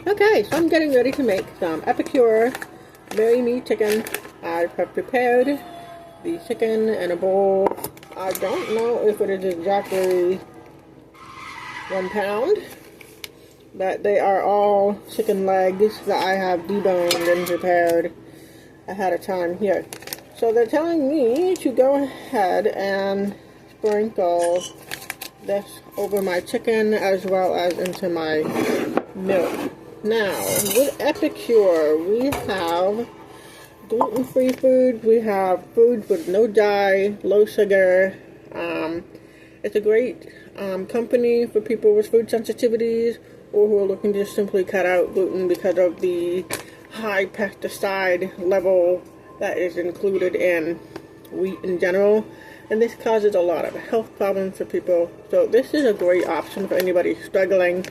Okay, so I'm getting ready to make some Epicure Marry Me chicken. I have prepared the chicken in a bowl. I don't know if it is exactly 1 pound, but they are all chicken legs that I have deboned and prepared ahead of time here. So they're telling me to go ahead and sprinkle this over my chicken as well as into my milk. Now, with Epicure, we have gluten-free foods, we have foods with no dye, low sugar. It's a great company for people with food sensitivities or who are looking to just simply cut out gluten because of the high pesticide level that is included in wheat in general. And this causes a lot of health problems for people. So this is a great option for anybody struggling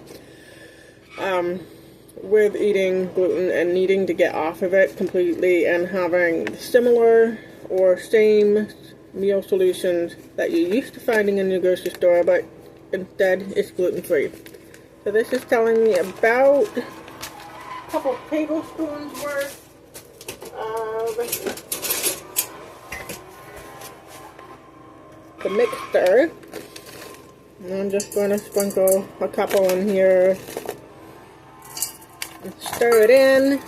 with eating gluten and needing to get off of it completely and having similar or same meal solutions that you're used to finding in your grocery store, but instead it's gluten-free. So this is telling me about a couple tablespoons worth of the mixture. And I'm just going to sprinkle a couple in here. Stir it in.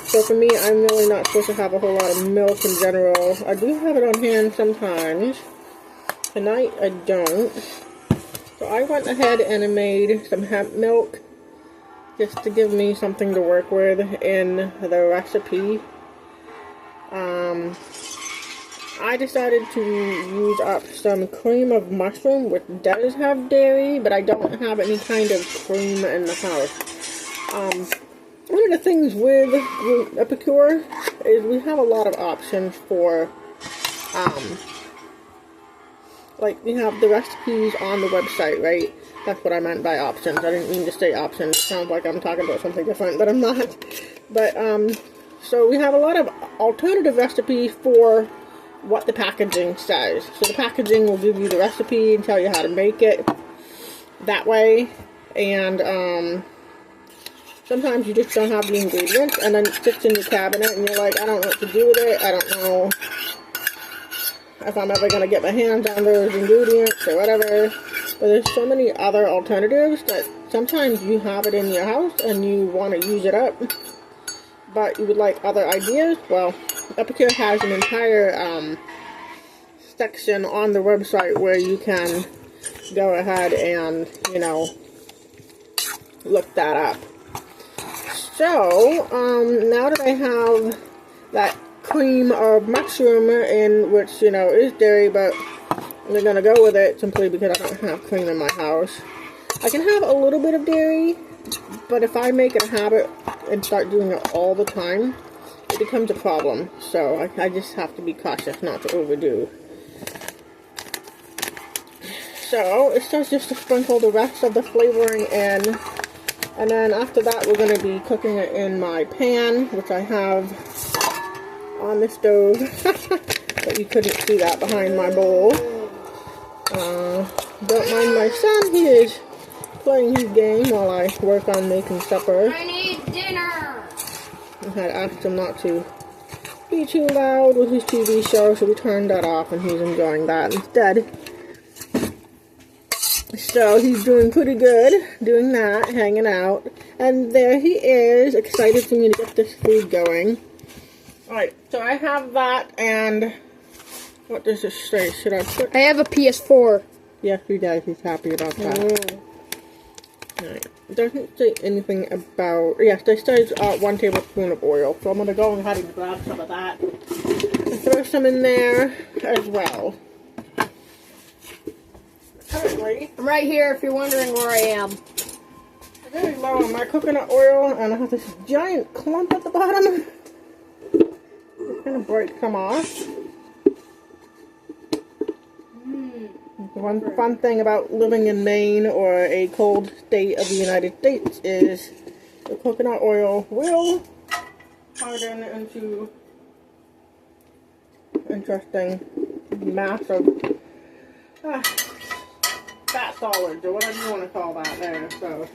So for me, I'm really not supposed to have a whole lot of milk in general. I do have it on hand sometimes. Tonight I don't. So I went ahead and I made some hemp milk just to give me something to work with in the recipe. I decided to use up some cream of mushroom, which does have dairy, but I don't have any kind of cream in the house. One of the things with Epicure is we have a lot of options for, like we have the recipes on the website, right? That's what I meant by options. I didn't mean to say options. It sounds like I'm talking about something different, but I'm not. But, so we have a lot of alternative recipes for what the packaging says. So the packaging will give you the recipe and tell you how to make it that way. And sometimes you just don't have the ingredients and then it sits in your cabinet and you're like, I don't know what to do with it. I don't know if I'm ever going to get my hands on those ingredients or whatever. But there's so many other alternatives that sometimes you have it in your house and you want to use it up, but you would like other ideas. Well, Epicure has an entire section on the website where you can go ahead and, you know, look that up. So, now that I have that cream of mushroom in, which, you know, is dairy, but I'm going to go with it simply because I don't have cream in my house. I can have a little bit of dairy, but if I make it a habit and start doing it all the time, it becomes a problem. So I just have to be cautious not to overdo. So it starts just to sprinkle the rest of the flavoring in. And then after that, we're going to be cooking it in my pan, which I have on the stove. But you couldn't see that behind my bowl. Don't mind my son, he is playing his game while I work on making supper. I need dinner! I had asked him not to be too loud with his TV show, so we turned that off and he's enjoying that instead. So he's doing pretty good, doing that, hanging out. And there he is, excited for me to get this food going. Alright, so I have that, and what does this say? Should I put... I have a PS4. Yes, he does. He's happy about that. Alright, it doesn't say anything about... Yes, this says 1 tablespoon of oil. So I'm going to go ahead and grab some of that and throw some in there as well. Currently, I'm right here if you're wondering where I am. I'm very low on my coconut oil, and I have this giant clump at the bottom. It's going to break some off. The one fun thing about living in Maine or a cold state of the United States is the coconut oil will harden into interesting mass of fat solids or whatever you want to call that there. So,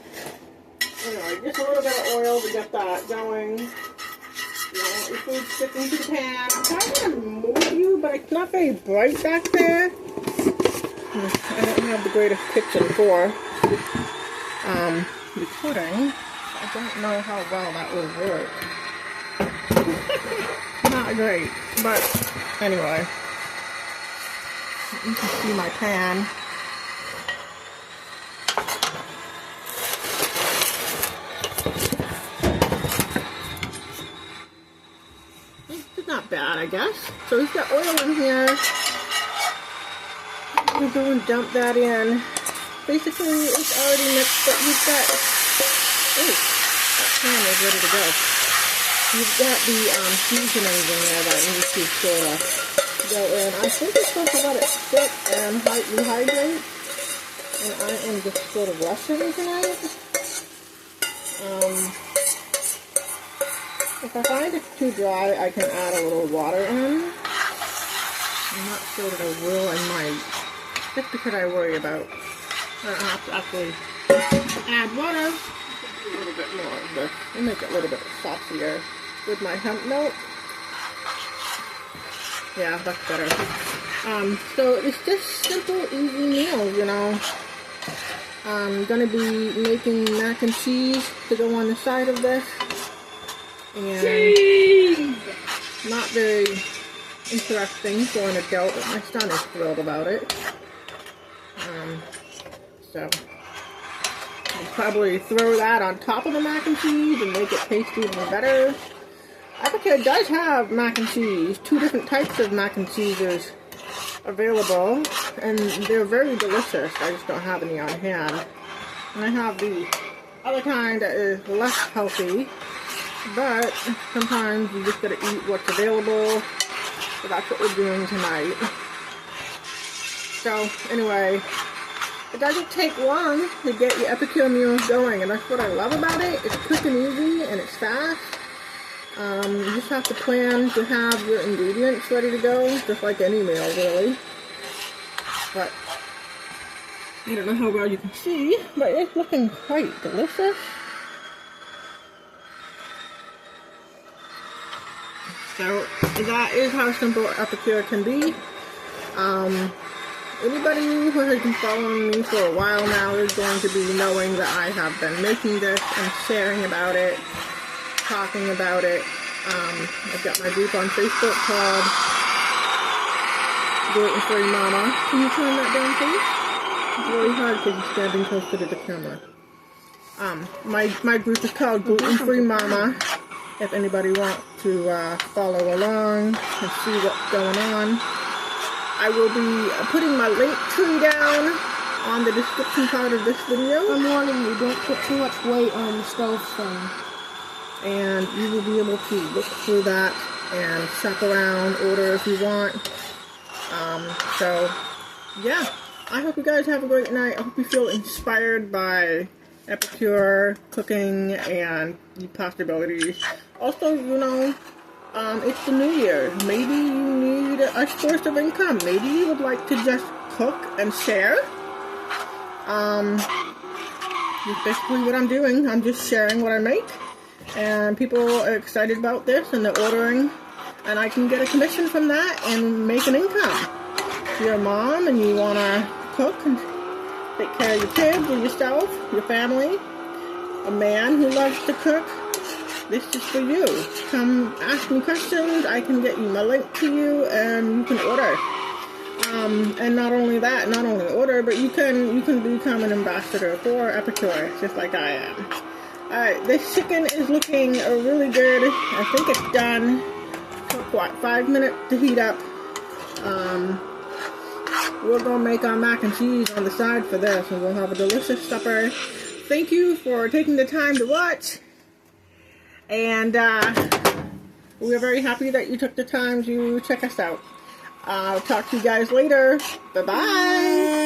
anyway, just a little bit of oil to get that going. You don't want your food sticking to the pan. I'm trying to move you, but it's not very bright back there. I don't have the greatest kitchen for recording. I don't know how well that will work. Not great, but anyway. You can see my pan. It's not bad, I guess. So we've got oil in here. We'll go and dump that in. Basically, it's already mixed, but you've got... Oh, that pan is ready to go. You've got the seasonings in there that need to sort of go in. I think it's supposed to let it sit and rehydrate. And I am just sort of rushing tonight. If I find it's too dry, I can add a little water in. I'm not sure that I will, I might. Just because I worry about I don't have to actually add water. A little bit more of this. I'll make it a little bit saucier with my hemp milk. Yeah, that's better. So it's just simple, easy meals, you know. I'm gonna be making mac and cheese to go on the side of this. And cheese! Not very interesting for an adult, but my son is thrilled about it. So I'll probably throw that on top of the mac and cheese and make it taste even better. Epicure does have mac and cheese, 2 different types of mac and cheeses available, and they're very delicious. I just don't have any on hand. And I have the other kind that is less healthy, but sometimes you just gotta eat what's available. So that's what we're doing tonight. So anyway, it doesn't take long to get your Epicure meals going, and that's what I love about it. It's quick and easy, and it's fast. You just have to plan to have your ingredients ready to go, just like any meal, really. But I don't know how well you can see, but it's looking quite delicious. So that is how simple Epicure can be. Anybody who has been following me for a while now is going to be knowing that I have been making this and sharing about it, talking about it. I've got my group on Facebook called Gluten-Free Mama. Can you turn that down, please? It's really hard because you're standing closer to the camera. My group is called Gluten-Free Mama. If anybody wants to follow along and see what's going on. I will be putting my link tree down on the description part of this video. I'm warning you, don't put too much weight on the stove thing. And you will be able to look through that and shop around, order if you want. So, yeah. I hope you guys have a great night. I hope you feel inspired by Epicure, cooking, and the possibilities. Also, you know, it's the new year. Maybe you need a source of income. Maybe you would like to just cook and share. That's basically what I'm doing. I'm just sharing what I make. And people are excited about this and they're ordering. And I can get a commission from that and make an income. If you're a mom and you want to cook and take care of your kids or yourself, your family, a man who loves to cook, this is for you. Come ask me questions. I can get you my link to you and you can order. And not only that, not only order, but you can become an ambassador for Epicure, just like I am. Alright, this chicken is looking really good. I think it's done. Took what, 5 minutes to heat up. We're gonna make our mac and cheese on the side for this, and we'll have a delicious supper. Thank you for taking the time to watch. And we are very happy that you took the time to check us out. I'll talk to you guys later. Bye-bye.